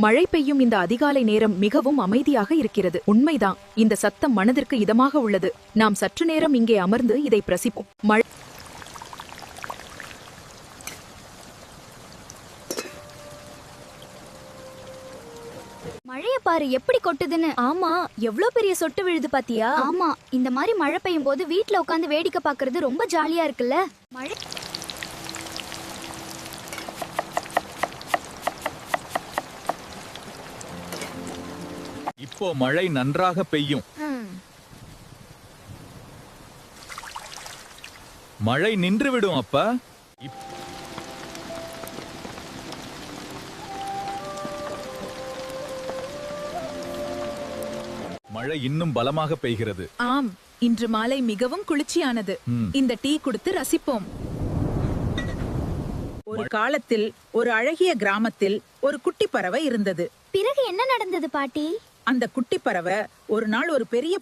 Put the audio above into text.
மழை பெய்யும் இந்த அதிகாலை நேரம் மிகவும் அமைதியாக இருக்கிறது. உண்மைதான், இந்த சத்தம் மனதிற்கு இதமாக உள்ளது. நாம் சற்று நேரம் இங்கே அமர்ந்து இதை பிரசிப்போம். மழைய பாரு எப்படி கொட்டுதுன்னு. ஆமா, எவ்ளோ பெரிய சொட்டு விழுது பாத்தியா? ஆமா, இந்த மாதிரி மழை பெய்யும் போது வீட்ல உட்காந்து வேடிக்கை பாக்குறது ரொம்ப ஜாலியா இருக்குல்ல. மழை இப்போ மழை நன்றாக பெய்யும். மழை நின்றுவிடும் அப்பா. மழை இன்னும் பலமாக பெய்கிறது. ஆம், இன்று மாலை மிகவும் குளிர்ச்சியானது. இந்த டீ குடித்து ரசிப்போம். ஒரு காலத்தில் ஒரு அழகிய கிராமத்தில் ஒரு குட்டி பறவை இருந்தது. பிறகு என்ன நடந்தது பாட்டி? அந்த குட்டி பறவை ஒரு நாள் ஒரு பெரிய